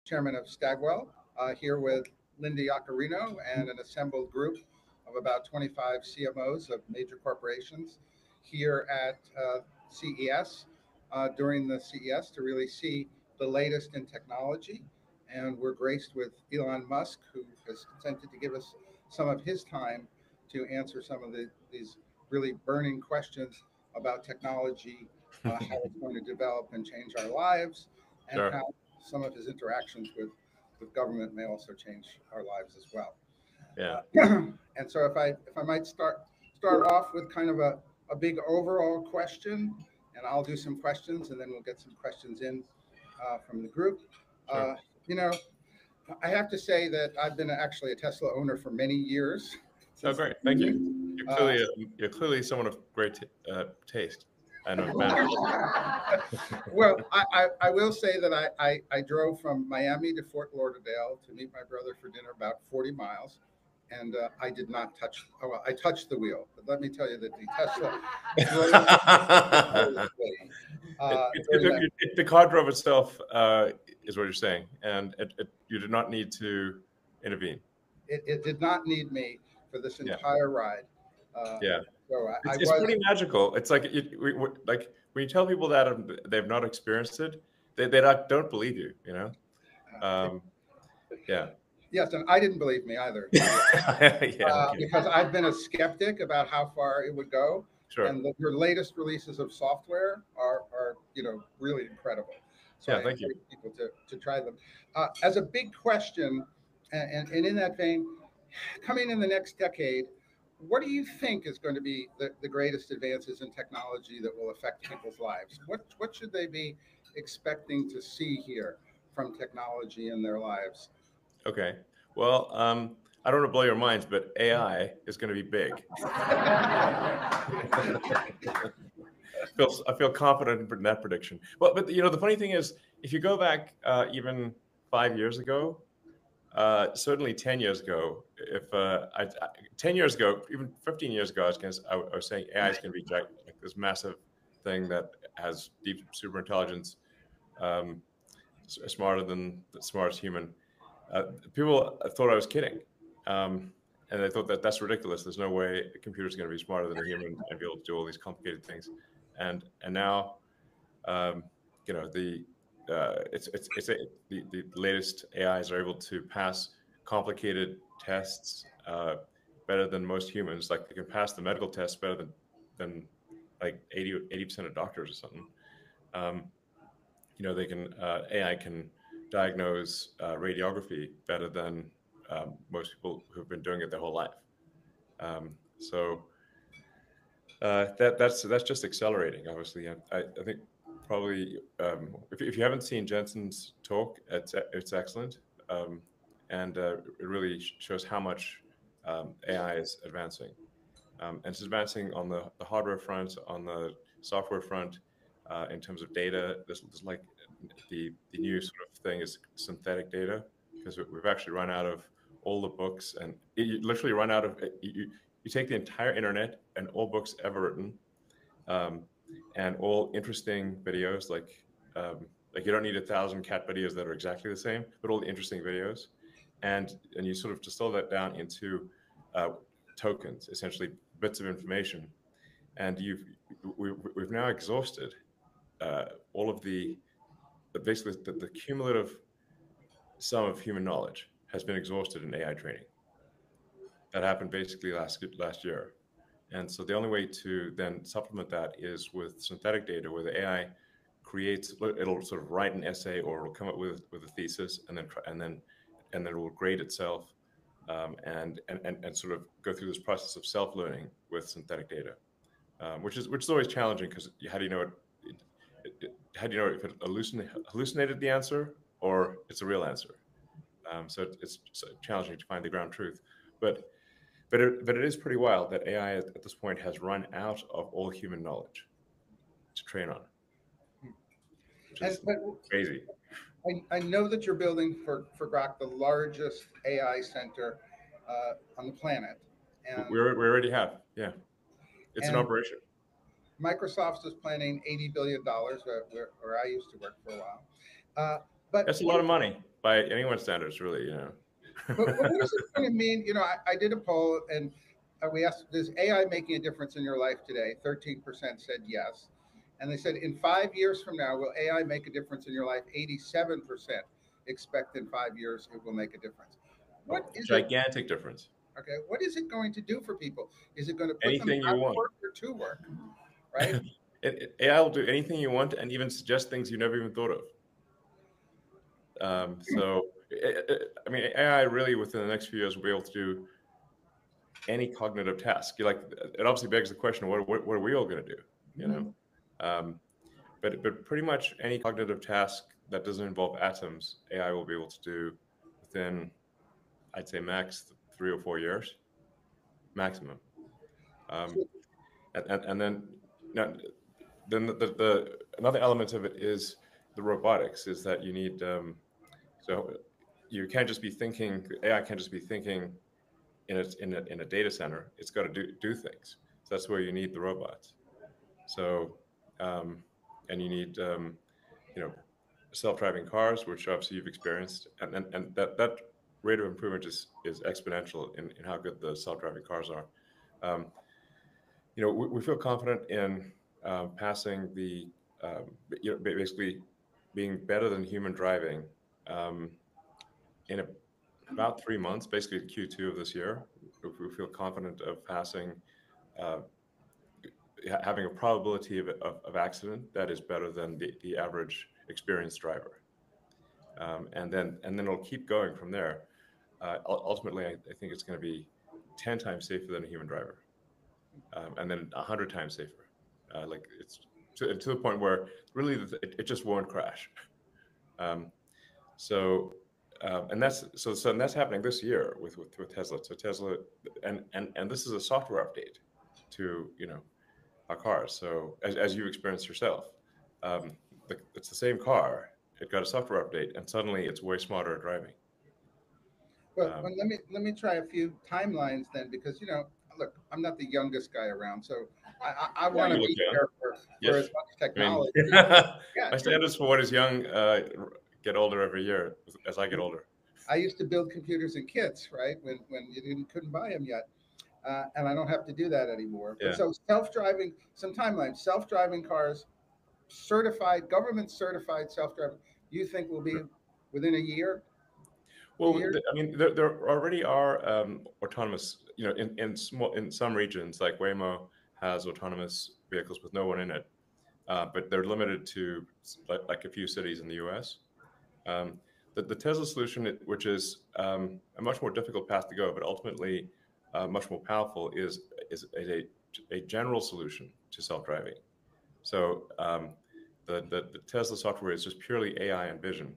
chairman of Stagwell, here with Linda Yaccarino and an assembled group of about 25 CMOs of major corporations here at CES during the CES to really see the latest in technology. And we're graced with Elon Musk, who has consented to give us some of his time to answer some of these really burning questions about technology, how it's going to develop and change our lives, and Sure. how some of his interactions with government may also change our lives as well. Yeah. And so if I might start off with kind of a big overall question, and I'll do some questions, and then we'll get some questions in from the group. Sure. You know, I have to say that I've been actually a Tesla owner for many years. Oh, Since great. Thank you. uh, You're clearly someone of great taste and of manner. well, I will say that I drove from Miami to Fort Lauderdale to meet my brother for dinner, about 40 miles. And I did not touch, oh, well, I touched the wheel. But let me tell you that the Tesla drove during that. The car drove itself, is what you're saying, and you did not need to intervene. It did not need me for this Yeah. entire ride. Yeah. So I It's was, pretty magical. It's like like when you tell people that they've not experienced it, they don't believe you. You know. Yeah. yes, and I didn't believe me either. Yeah. Okay. Because I've been a skeptic about how far it would go. Sure. And your latest releases of software are really incredible. So Yeah. I Thank you. encourage people to try them. As a big question, and in that vein, coming in the next decade, what do you think is going to be the greatest advances in technology that will affect people's lives? What should they be expecting to see here from technology in their lives? Okay. Well, I don't want to blow your minds, but AI is going to be big. I feel confident in that prediction. Well, but the funny thing is, if you go back even 5 years ago, certainly 10 years ago, if 10 years ago, even 15 years ago, I was saying AI is going to be like this massive thing that has deep super intelligence, smarter than the smartest human. People thought I was kidding. And they thought that that's ridiculous. There's no way a computer is going to be smarter than a human and be able to do all these complicated things. And now, the latest AIs are able to pass complicated tests better than most humans. Like they can pass the medical test better than like 80% of doctors or something. They can AI can diagnose radiography better than most people who've been doing it their whole life. So that's just accelerating. Obviously, I think probably if you haven't seen Jensen's talk, it's excellent, and it really shows how much AI is advancing, and it's advancing on the hardware front, on the software front, in terms of data. There's like the new sort of thing is synthetic data, because we've actually run out of all the books, and you literally run out of you take the entire internet and all books ever written, and all interesting videos, like you don't need 1,000 cat videos that are exactly the same, but all the interesting videos, and you sort of distill that down into tokens, essentially bits of information, and we've now exhausted all of basically the cumulative sum of human knowledge has been exhausted in AI training. That happened basically last year. And so the only way to then supplement that is with synthetic data, where the AI it'll sort of write an essay, or it'll come up with a thesis, and then it will grade itself, and sort of go through this process of self-learning with synthetic data, which is always challenging, because how do you know how do you know if it hallucinated the answer or it's a real answer? So it's challenging to find the ground truth, but it is pretty wild that AI at this point has run out of all human knowledge to train on, which is crazy. I know that you're building for Grok the largest AI center on the planet, and We already have, yeah. It's an operation. Microsoft is planning $80 billion, where I used to work for a while. But that's a lot of money. by anyone's standards, really, you know. But what does it kind of mean? You know, I did a poll and we asked, is AI making a difference in your life today? 13% said yes. And they said, in 5 years from now, will AI make a difference in your life? 87% expect in 5 years it will make a difference. What Oh, is it? gigantic difference. Okay. What is it going to do for people? Is it going to put them Anything you out of want. work or to work? Right? AI will do anything you want and even suggest things you never even thought of. So, I mean, AI really within the next few years will be able to do any cognitive task. You like, it obviously begs the question: what are we all going to do? You know, um, but pretty much any cognitive task that doesn't involve atoms, AI will be able to do within, I'd say, max 3 or 4 years, maximum. And then, now, then the another element of it is the robotics. Is that you need so you can't just be thinking. AI can't just be thinking in a data center. It's got to do things. So that's where you need the robots. So and you need you know, self-driving cars, which obviously you've experienced, and that rate of improvement is exponential in how good the self-driving cars are. Um, you know, we feel confident in passing the you know, basically being better than human driving um, in about 3 months, basically Q2 of this year. We feel confident of passing, uh, having a probability of accident that is better than the average experienced driver. And then it'll keep going from there. Ultimately, I think it's going to be 10 times safer than a human driver, and then 100 times safer. Like it's to the point where really it just won't crash. Um, so and that's happening this year with Tesla. So Tesla, and this is a software update to, you know, our cars. So as you've experienced yourself, um, it's the same car. It got a software update, and suddenly it's way smarter at driving. Well, Um, let me try a few timelines then, because look, I'm not the youngest guy around, so I yeah, want you to look be young. here for Yes, as much I mean, technology. Yeah, my true. standards for what is young get older every year as I get older. I used to build computers in kits, right? When you couldn't buy them yet, and I don't have to do that anymore. But Yeah. so self-driving, some timelines, self-driving cars, certified, government certified self-driving. You think will be within a year, two Well, years? I mean, there already are autonomous. You know, in some regions, like Waymo has autonomous vehicles with no one in it, but they're limited to like a few cities in the U.S. Um, the Tesla solution, which is a much more difficult path to go, but ultimately much more powerful, is a general solution to self-driving. So the Tesla software is just purely AI and vision.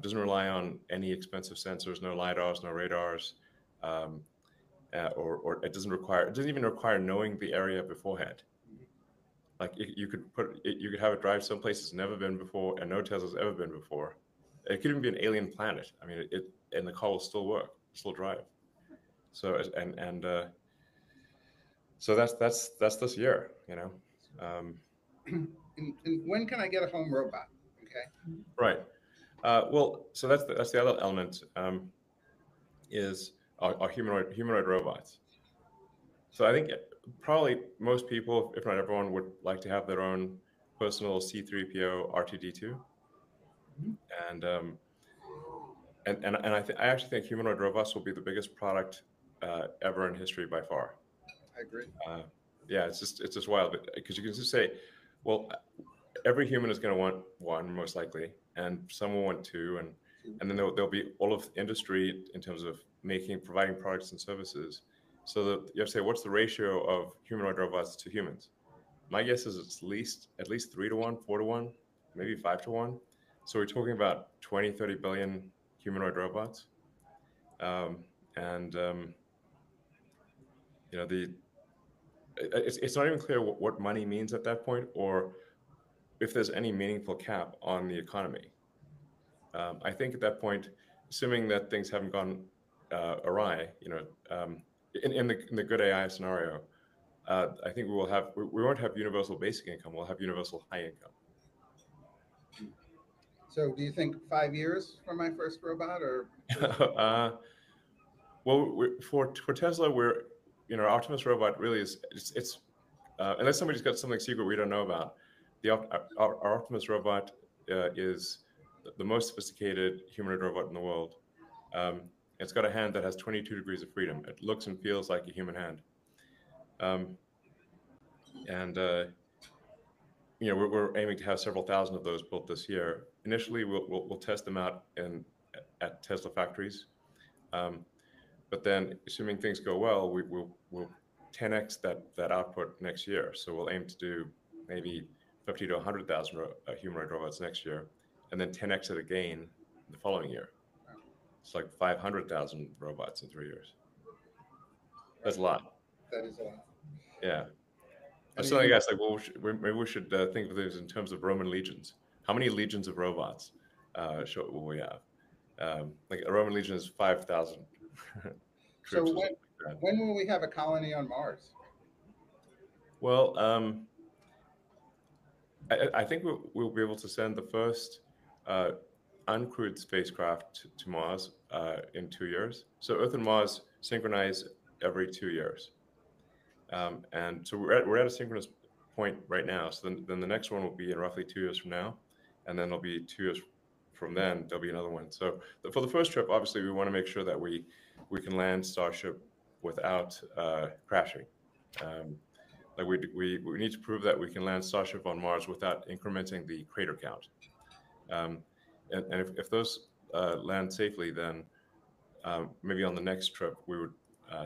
Doesn't rely on any expensive sensors, no lidars, no radars, um, or it doesn't even require knowing the area beforehand. Like you could have it drive someplace it's never been before, and no Tesla's ever been before. It could even be an alien planet. I mean, and the car will still work, still drive. So so that's this year, you know. Um, And when can I get a home robot? Okay. right. Well, so that's the other element, is our humanoid robots. So I think probably most people, if not everyone, would like to have their own personal C3PO R2D2, Mhm. and I actually think humanoid robots will be the biggest product ever in history by far. I agree. Uh, yeah, it's just wild because you can just say, well, every human is going to want one most likely, and some will want two, and then there'll be all of industry in terms of providing products and services. So that you have to say, what's the ratio of humanoid robots to humans? My guess is it's at least 3 to 1, 4 to 1, maybe 5 to 1. So we're talking about 20, 30 billion humanoid robots. Um, and you know, it's not even clear what money means at that point, or if there's any meaningful cap on the economy. I think at that point, assuming that things haven't gone awry, you know, in the good AI scenario, I think we won't have universal basic income. We'll have universal high income. So do you think 5 years for my first robot or? Well, for Tesla, Optimus robot really is it's unless somebody's got something secret we don't know about, our Optimus robot is the most sophisticated humanoid robot in the world. Um, it's got a hand that has 22 degrees of freedom. It looks and feels like a human hand. Um, and we're aiming to have several thousand of those built this year. Initially, we'll test them out at Tesla factories. Um, but then, assuming things go well, we'll 10x that output next year. So we'll aim to do maybe 50 to 100,000 humanoid robots next year, and then 10x it again the following year. It's like 500,000 robots in 3 years. That's a lot. That is a lot. Yeah. I was And telling you- you guys, like, well, maybe we should think of this in terms of Roman legions. How many legions of robots will we have? Like a Roman legion is 5,000 So troops. Or something like that. when will we have a colony on Mars? Well, I think we'll be able to send the first uncrewed spacecraft to Mars in 2 years. So Earth and Mars synchronize every 2 years. And so we're at a synchronous point right now. So then the next one will be in roughly 2 years from now. And then there'll be 2 years from then, there'll be another one. So for the first trip, obviously, we want to make sure that we can land Starship without crashing. Like we need to prove that we can land Starship on Mars without incrementing the crater count. And if those land safely, then maybe on the next trip we would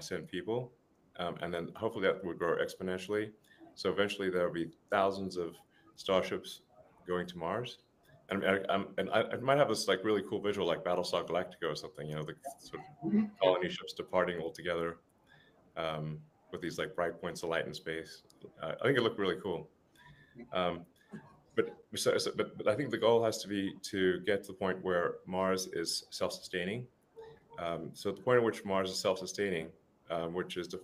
send people, and then hopefully that would grow exponentially. So eventually there will be thousands of Starships going to Mars. And I might have this like really cool visual like Battlestar Galactica or something, the sort of colony ships departing all together. With these like bright points of light in space. I think it looked really cool. But I think the goal has to be to get to the point where Mars is self-sustaining. So the point at which Mars is self-sustaining, which is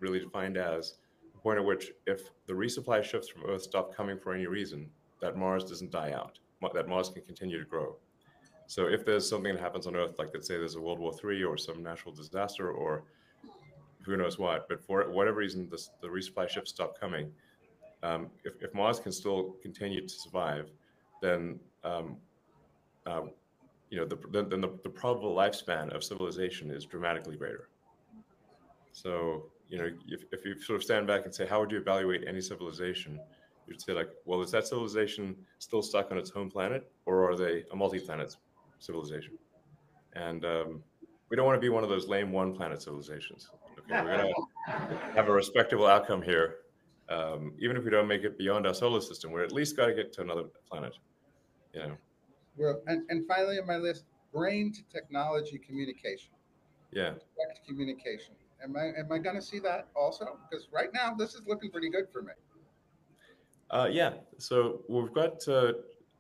really defined as the point at which if the resupply ships from Earth stop coming for any reason, that Mars doesn't die out, that Mars can continue to grow. So if there's something that happens on Earth, like let's say there's a World War III or some natural disaster or who knows what, but for whatever reason, the resupply ships stop coming. If Mars can still continue to survive, then the probable lifespan of civilization is dramatically greater. So if you sort of stand back and say, how would you evaluate any civilization? You'd say like, well, is that civilization still stuck on its home planet, or are they a multi-planet civilization? And we don't want to be one of those lame one-planet civilizations. Okay, we're gonna have a respectable outcome here. Even if we don't make it beyond our solar system, we're at least got to get to another planet. Well, and finally on my list, brain to technology communication. Yeah. Direct communication. Am I going to see that also? Because right now this is looking pretty good for me. Yeah. So we've got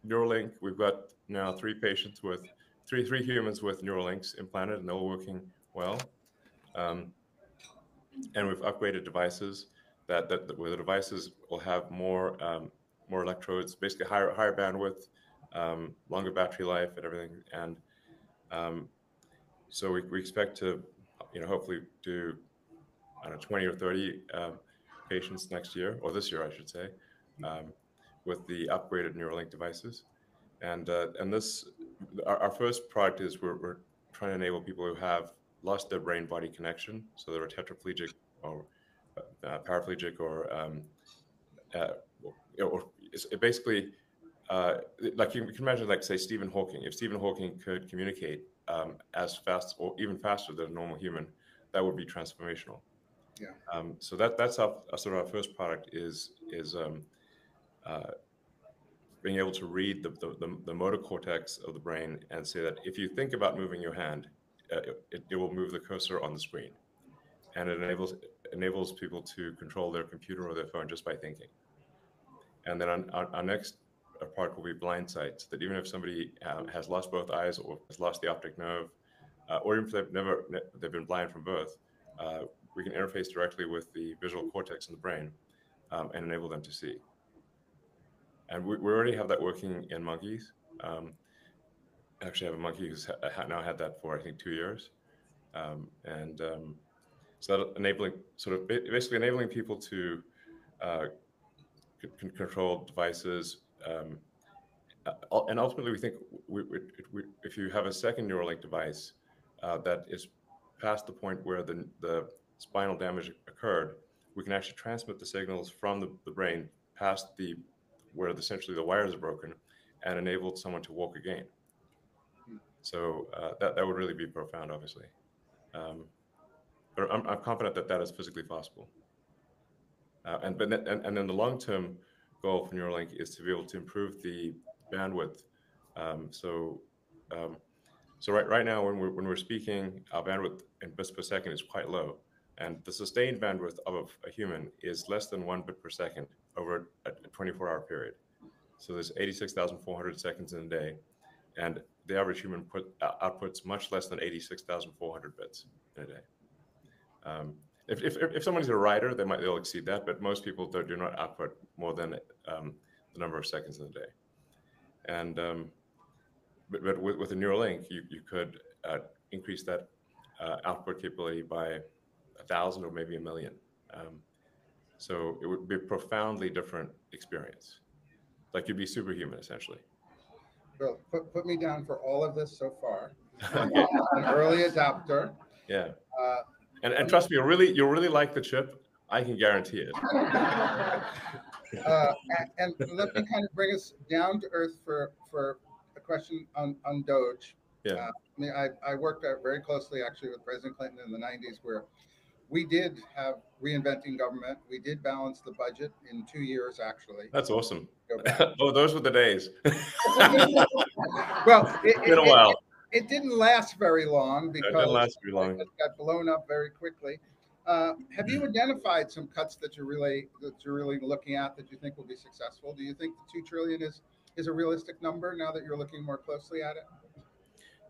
Neuralink. We've got now three humans with Neuralinks implanted, and they're all working well. And we've upgraded devices where the devices will have more electrodes, basically higher bandwidth, longer battery life, and everything. And so we expect to, hopefully do 20 or 30 patients next year, or this year, I should say, with the upgraded Neuralink devices. And our first product is we're trying to enable people who have lost their brain-body connection, so they're tetraplegic or paraplegic, or basically, like you can imagine, like say Stephen Hawking. If Stephen Hawking could communicate as fast or even faster than a normal human, that would be transformational. Yeah. So that's sort of our first product is being able to read the motor cortex of the brain and say that if you think about moving your hand, it will move the cursor on the screen, and it enables people to control their computer or their phone just by thinking. And then our next product will be blind sight, so that even if somebody has lost both eyes or has lost the optic nerve, or even if they've been blind from birth, we can interface directly with the visual cortex in the brain and enable them to see. And we already have that working in monkeys. actually have a monkey who's now had that for I think 2 years, and so that enabling sort of basically enabling people to uh, control devices. And ultimately, we think if you have a second Neuralink device that is past the point where the spinal damage occurred, we can actually transmit the signals from the brain past where essentially the wires are broken and enable someone to walk again. So that would really be profound, obviously. But I'm confident that that is physically possible. And then the long-term goal for Neuralink is to be able to improve the bandwidth. So right now when we're speaking, our bandwidth in bits per second is quite low, and the sustained bandwidth of a human is less than 1 bit per second over a 24-hour period. So there's 86,400 seconds in a day, and the average human outputs much less than 86,400 bits in a day. If someone's a writer, they'll exceed that, but most people do not output more than the number of seconds in a day. And but with a Neuralink, you could increase that output capability by 1,000 or maybe 1,000,000. So it would be a profoundly different experience. Like you'd be superhuman, essentially. Well, put me down for all of this so far. Okay. An early adopter. Yeah. Uh, And trust me, you'll really like the chip. I can guarantee it. and let me kind of bring us down to earth for a question on Doge. Yeah. I worked very closely actually with President Clinton in the 90s, where we did have reinventing government. We did balance the budget in 2 years, actually. That's awesome. Oh, those were the days. Well, it's been a while. It didn't last very long because it didn't last very long. It got blown up very quickly. Have you identified some cuts that you're really looking at that you think will be successful? Do you think the $2 trillion is a realistic number now that you're looking more closely at it?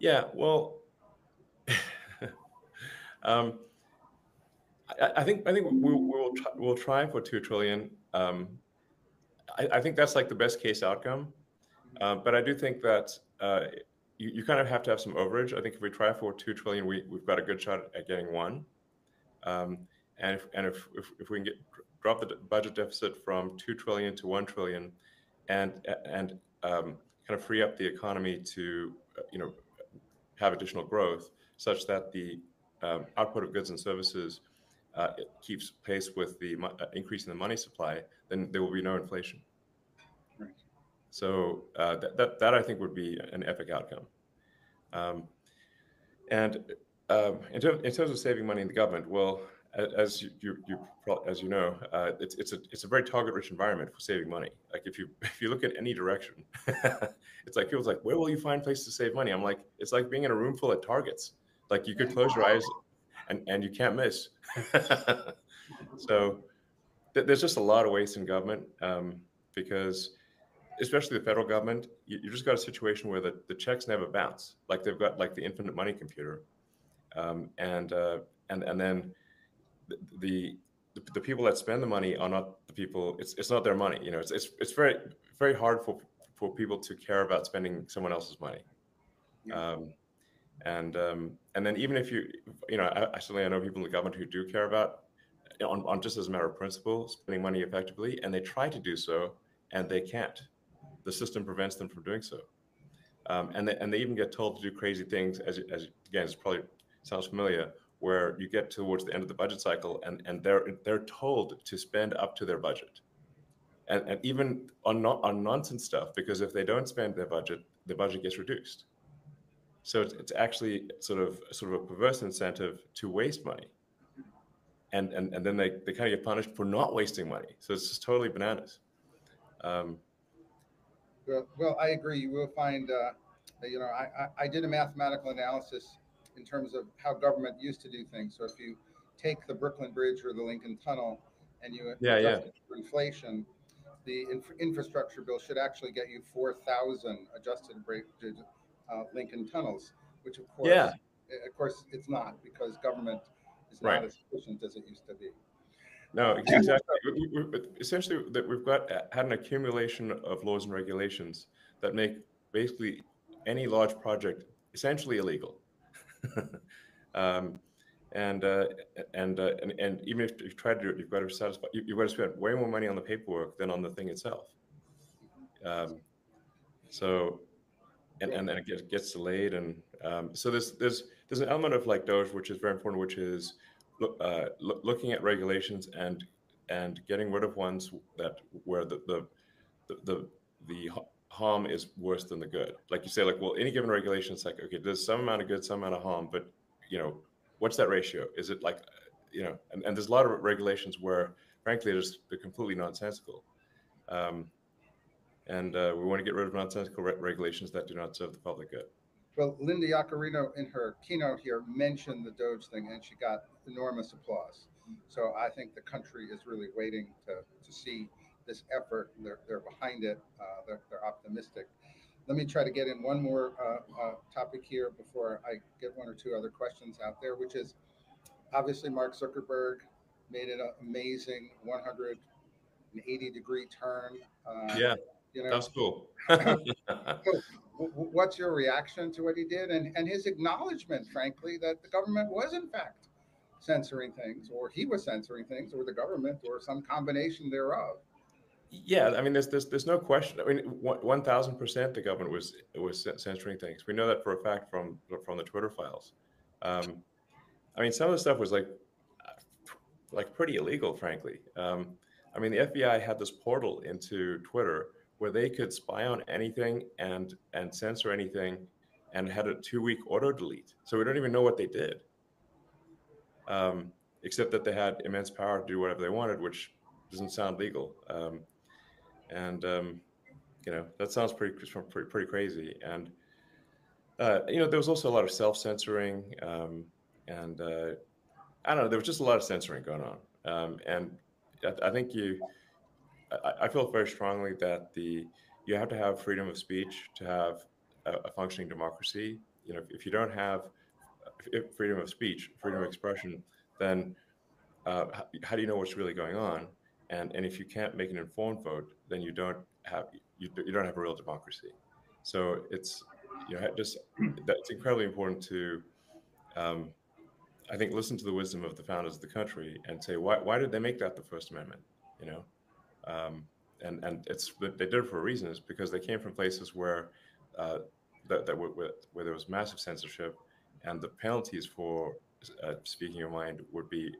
Yeah, well, I think we'll try for $2 trillion. I think that's like the best case outcome, but I do think that you kind of have to have some overage. I think if we try for $2 trillion, we've got a good shot at getting one. And if we can drop the budget deficit from 2 trillion to 1 trillion, and kind of free up the economy to have additional growth, such that the output of goods and services keeps pace with the increase in the money supply, then there will be no inflation. Right. So that I think would be an epic outcome. And in terms of saving money in the government, well, as you know, it's a very target-rich environment for saving money. Like if you look at any direction, it's like people's like, where will you find places to save money? I'm like, it's like being in a room full of targets. Like you could close your eyes and you can't miss. So there's just a lot of waste in government because, especially the federal government, you just got a situation where the checks never bounce. Like they've got like the infinite money computer, and then the people that spend the money are not the people. It's not their money. It's very very hard for people to care about spending someone else's money. Yeah. And then even if I know people in the government who do care about, on just as a matter of principle, spending money effectively, and they try to do so, and they can't. The system prevents them from doing so, and they even get told to do crazy things. As again, it probably sounds familiar, where you get towards the end of the budget cycle, and they're told to spend up to their budget, and even on nonsense stuff, because if they don't spend their budget, the budget gets reduced. So it's actually sort of a perverse incentive to waste money, and then they kind of get punished for not wasting money. So it's just totally bananas. Well, I agree. You will find, I did a mathematical analysis in terms of how government used to do things. So if you take the Brooklyn Bridge or the Lincoln Tunnel and you adjust it for inflation, the infrastructure bill should actually get you 4,000 adjusted Lincoln tunnels, which of course it's not, because government is not as efficient as it used to be. No, exactly. Essentially, that we've had an accumulation of laws and regulations that make basically any large project essentially illegal. um, and even if you try to do it, you've got to satisfy. You've got to spend way more money on the paperwork than on the thing itself. So and then it gets delayed, and so there's an element of like Doge which is very important, which is looking at regulations and getting rid of ones that where the harm is worse than the good. Like you say, like, well, any given regulation, it's like, okay, there's some amount of good, some amount of harm, but what's that ratio? Is it like, and there's a lot of regulations where frankly they're completely nonsensical. And we want to get rid of nonsensical regulations that do not serve the public good. Well, Linda Yaccarino in her keynote here mentioned the Doge thing, and she got enormous applause. So I think the country is really waiting to see this effort. They're behind it. They're optimistic. Let me try to get in one more topic here before I get one or two other questions out there, which is obviously Mark Zuckerberg made an amazing 180-degree turn. Yeah. That's cool. What's your reaction to what he did, and his acknowledgement, frankly, that the government was in fact censoring things, or he was censoring things, or the government, or some combination thereof? Yeah, I mean, there's no question. I mean, 1,000% the government was censoring things. We know that for a fact from the Twitter files. I mean, some of the stuff was like pretty illegal, frankly. I mean, the FBI had this portal into Twitter where they could spy on anything and censor anything, and had a 2-week auto delete. So we don't even know what they did, except that they had immense power to do whatever they wanted, which doesn't sound legal. That sounds pretty crazy. And there was also a lot of self-censoring, and I don't know. There was just a lot of censoring going on, and I think I feel very strongly that you have to have freedom of speech to have a functioning democracy. If you don't have freedom of speech, freedom of expression, then how do you know what's really going on? And if you can't make an informed vote, then you don't have a real democracy. So it's that's incredibly important to I think listen to the wisdom of the founders of the country and say, why did they make that the First Amendment? And they did it for a reason. It's because they came from places where where there was massive censorship, and the penalties for speaking your mind would be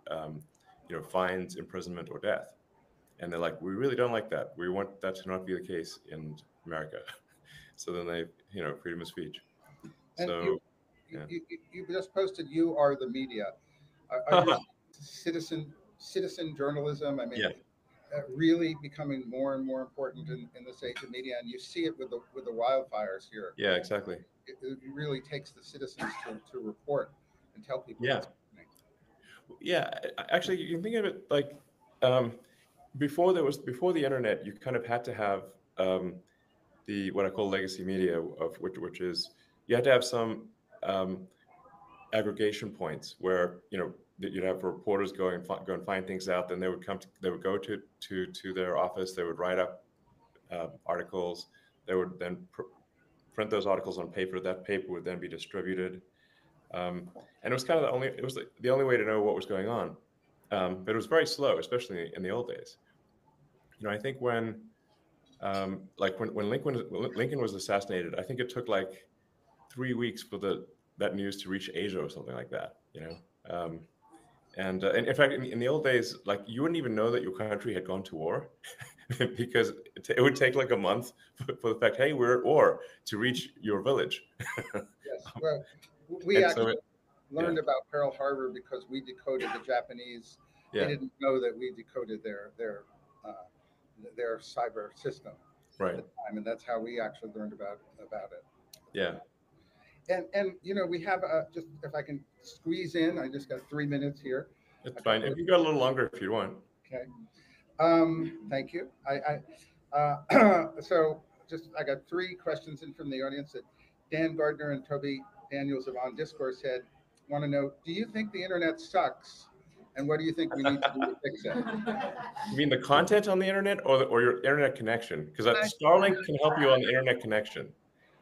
fines, imprisonment, or death. And they're like, we really don't like that. We want that to not be the case in America. So then they, freedom of speech. And so you just posted, you are the media. Are you citizen journalism? I mean, yeah. Really becoming more and more important in this age of media, and you see it with the wildfires here. Yeah, exactly. It really takes the citizens to report and tell people. Yeah. What's happening. Yeah, actually, you can think of it like before the internet, you kind of had to have the what I call legacy media, of which is you had to have some aggregation points where you'd have reporters go and find things out. Then they would go to their office. They would write up articles. They would then print those articles on paper. That paper would then be distributed. And it was kind of the only way to know what was going on. But it was very slow, especially in the old days. I think when Lincoln was assassinated, I think it took like 3 weeks for that news to reach Asia or something like that. And in fact, in the old days, like you wouldn't even know that your country had gone to war because it would take like a month for the fact, hey, we're at war, to reach your village. Yes, well, we actually learned about Pearl Harbor because we decoded the Japanese. Yeah. They didn't know that we decoded their cyber system right. at the time, and that's how we actually learned about it. Yeah. And we have just, if I can squeeze in, I just got 3 minutes here. It's fine. You got a little longer if you want. Okay. Thank you. So I got 3 questions in from the audience that Dan Gardner and Toby Daniels of On Discourse want to know, do you think the internet sucks? And what do you think we need to do to fix it? You mean the content on the internet or your internet connection? Because Starlink can help you on the internet connection.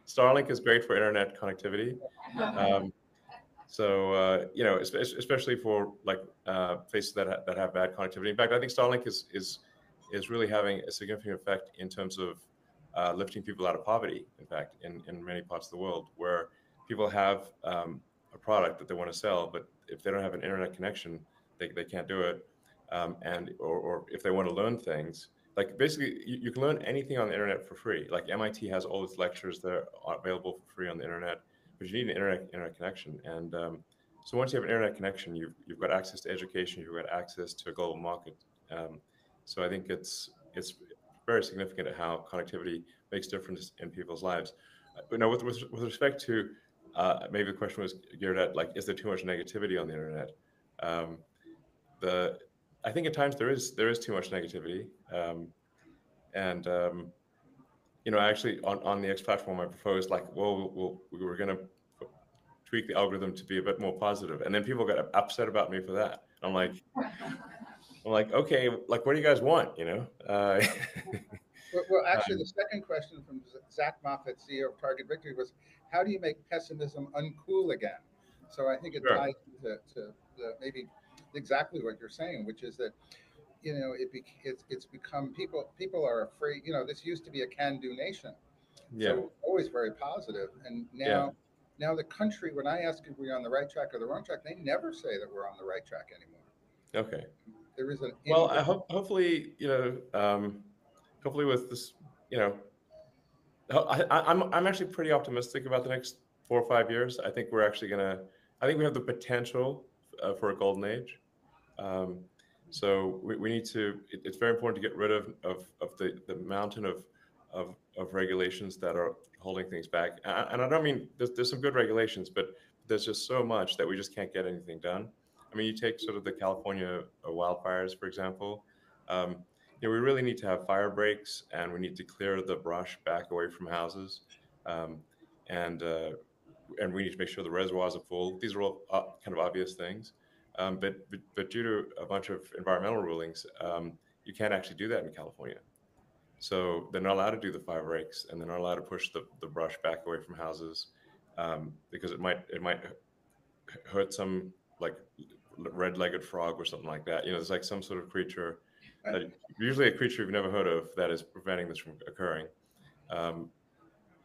Starlink is great for internet connectivity. Um, especially for like places that have bad connectivity. In fact, I think Starlink is really having a significant effect in terms of lifting people out of poverty. In fact, in many parts of the world where people have a product that they want to sell, but if they don't have an internet connection, they can't do it. Or if they want to learn things, like basically you can learn anything on the internet for free. Like MIT has all its lectures that are available for free on the internet, but you need an internet connection. And so once you have an internet connection, you've got access to education, you've got access to a global market. So I think it's very significant how connectivity makes difference in people's lives. But now, with respect to maybe the question was geared at like, is there too much negativity on the internet? Um, the I think at times there is too much negativity, and actually on the X platform, I proposed like, well, we were going to tweak the algorithm to be a bit more positive, and then people got upset about me for that. I'm like, okay, like, what do you guys want? Well, actually, the second question from Zach Moffat, CEO of Target Victory, was how do you make pessimism uncool again? So I think it Sure. ties to maybe exactly what you're saying, which is that it's become people are afraid. This used to be a can-do nation, Yeah, so always very positive, and yeah. now the country. When I ask if we're on the right track or the wrong track, they never say that we're on the right track anymore. Okay. There is an Well, I hope hopefully hopefully with this you know I'm actually pretty optimistic about the next 4 or 5 years. I think I think we have the potential for a golden age. Um, so we need to. It's very important to get rid of the mountain of regulations that are holding things back. And I don't mean there's some good regulations, but there's just so much that we just can't get anything done. I mean, you take sort of the California wildfires, for example. Um, we really need to have fire breaks, and we need to clear the brush back away from houses, um, and uh, and we need to make sure the reservoirs are full. These are all kind of obvious things, but due to a bunch of environmental rulings, you can't actually do that in California. So they're not allowed to do the fire breaks, and they're not allowed to push the brush back away from houses, because it might hurt some like red-legged frog or something like that. There's like some sort of creature that usually a creature you've never heard of that is preventing this from occurring. Um,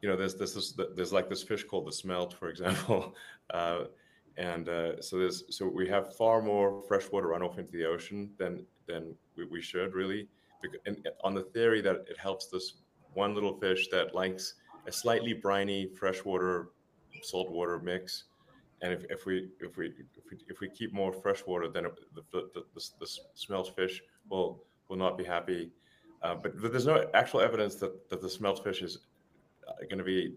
there's like this fish called the smelt, for example, so we have far more freshwater runoff into the ocean than we should really, and on the theory that it helps this one little fish that likes a slightly briny freshwater saltwater mix, and if we keep more freshwater, then the smelt fish will not be happy. But there's no actual evidence that the smelt fish is going to be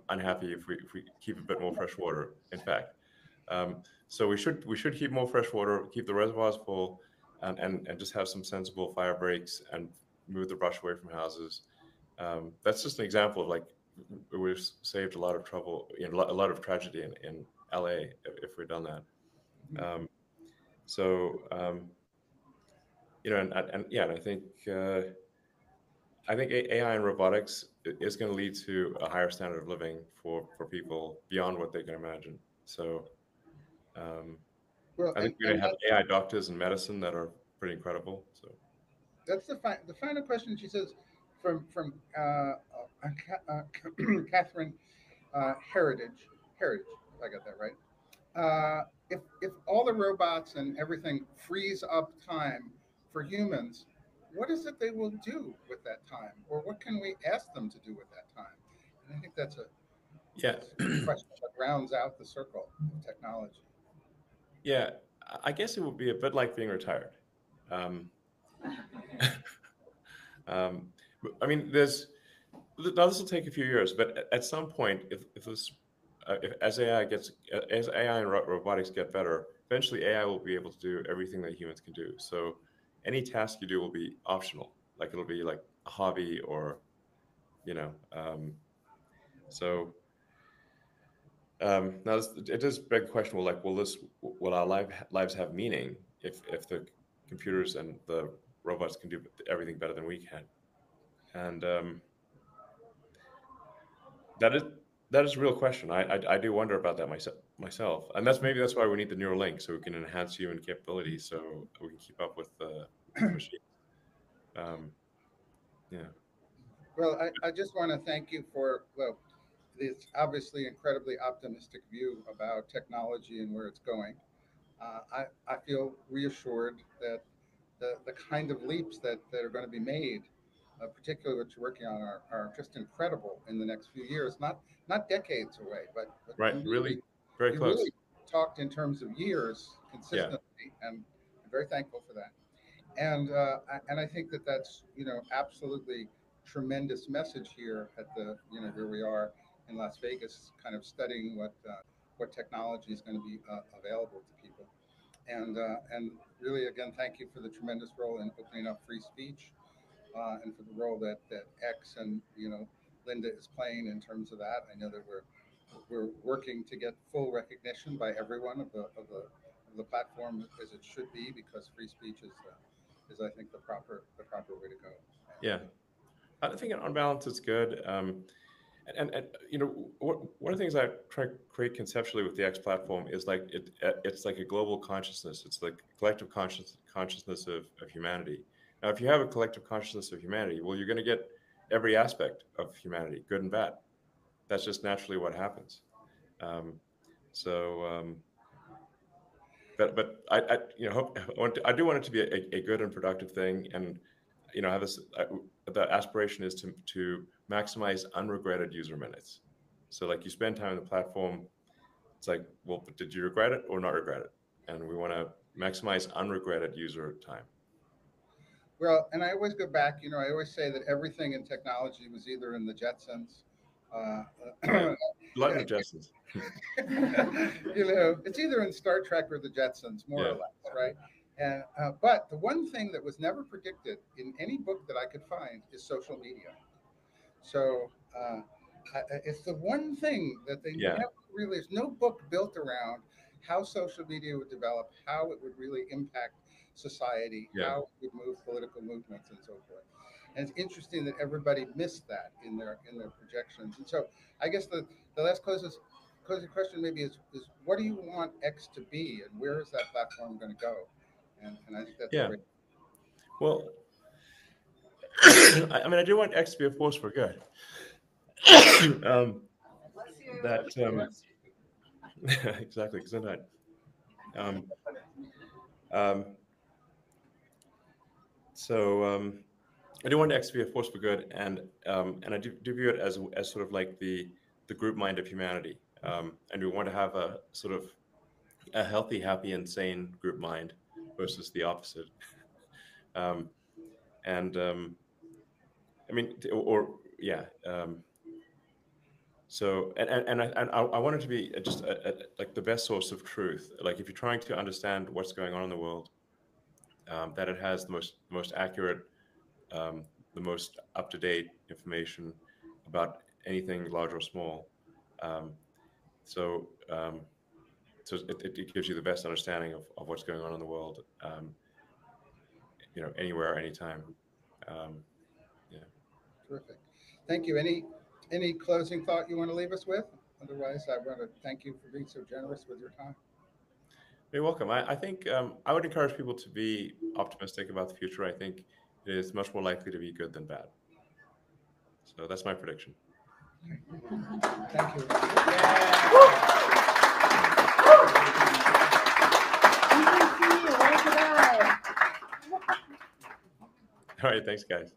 unhappy if we keep a bit more fresh water. In fact, so we should keep more fresh water, keep the reservoirs full, and just have some sensible fire breaks and move the brush away from houses. That's just an example of like we've saved a lot of trouble, a lot of tragedy in LA if we'd done that. Um, so and yeah, and I think AI and robotics is going to lead to a higher standard of living for people beyond what they can imagine. So um, well, I think we're going and to have AI doctors in medicine that are pretty incredible. So that's the final question. She says from Catherine Heritage. If I got that right. If all the robots and everything frees up time for humans, what is it they will do with that time, or what can we ask them to do with that time? And I think that's a yeah, question that rounds out the circle of technology. yeah, I guess it would be a bit like being retired. Um, um, I mean, now this will take a few years, but at some point, if as AI and robotics get better, eventually AI will be able to do everything that humans can do. So any task you do will be optional, like it'll be like a hobby or you know. So now it does beg the question: will our lives have meaning if the computers and the robots can do everything better than we can? And That is that is a real question. I do wonder about that myself, and that's why we need the Neuralink, so we can enhance human capabilities, so we can keep up with the machine. Um, yeah, Well, I just want to thank you for, well, this obviously incredibly optimistic view about technology and where it's going. I feel reassured that the kind of leaps that are going to be made, particularly what you're working on, are just incredible in the next few years, not decades away, but right. you Really, really, very you close. really talked in terms of years Yeah, consistently, and I'm very thankful for that. And I think that that's, absolutely tremendous message here at the, where we are in Las Vegas, kind of studying what technology is going to be available to people. And really, again, thank you for the tremendous role in opening up free speech, and for the role that X and, Linda is playing in terms of that. I know that we're working to get full recognition by everyone of the platform as it should be, because free speech is, I think, the proper way to go. yeah. I think on balance it's good. And one of the things I try to create conceptually with the X platform is like it's like a global consciousness. It's like collective consciousness of humanity. Now, if you have a collective consciousness of humanity, well, you're going to get every aspect of humanity, good and bad. That's just naturally what happens. Um, so, but I hope I do want it to be a good and productive thing, and have this. The aspiration is to maximize unregretted user minutes. So, like, you spend time on the platform. It's like, well, but did you regret it or not regret it? And we want to maximize unregretted user time. Well, and I always go back. I always say that everything in technology was either in the Jetsons. Uh, Right. Lightning Jetsons. it's either in Star Trek or the Jetsons, more or Yeah. less, right? And but the one thing that was never predicted in any book that I could find is social media. So it's the one thing that they Yeah. never really. There's no book built around how social media would develop, how it would really impact society, Yeah. how it would move political movements, and so forth. And it's interesting that everybody missed that in their projections. And so I guess the last closing question maybe is what do you want X to be, and where is that platform going to go? And I think that's a Yeah. great. Well, I mean, I do want X to be a force for good. That exactly, because um, um, I do want X to be a force for good, and I do view it as sort of like the group mind of humanity, and we want to have a sort of a healthy, happy, and sane group mind versus the opposite. um, and I mean, or yeah. So I want it to be just like the best source of truth. Like, if you're trying to understand what's going on in the world, that it has the most accurate, the most up to date information about anything large or small. Um, so so it gives you the best understanding of what's going on in the world. Anywhere, anytime. Um, yeah. Terrific. Thank you. Any closing thought you want to leave us with? Otherwise, I want to thank you for being so generous with your time. You're welcome. I think I would encourage people to be optimistic about the future. I think it is much more likely to be good than bad. So that's my prediction. Thank you. All right. Thanks, guys.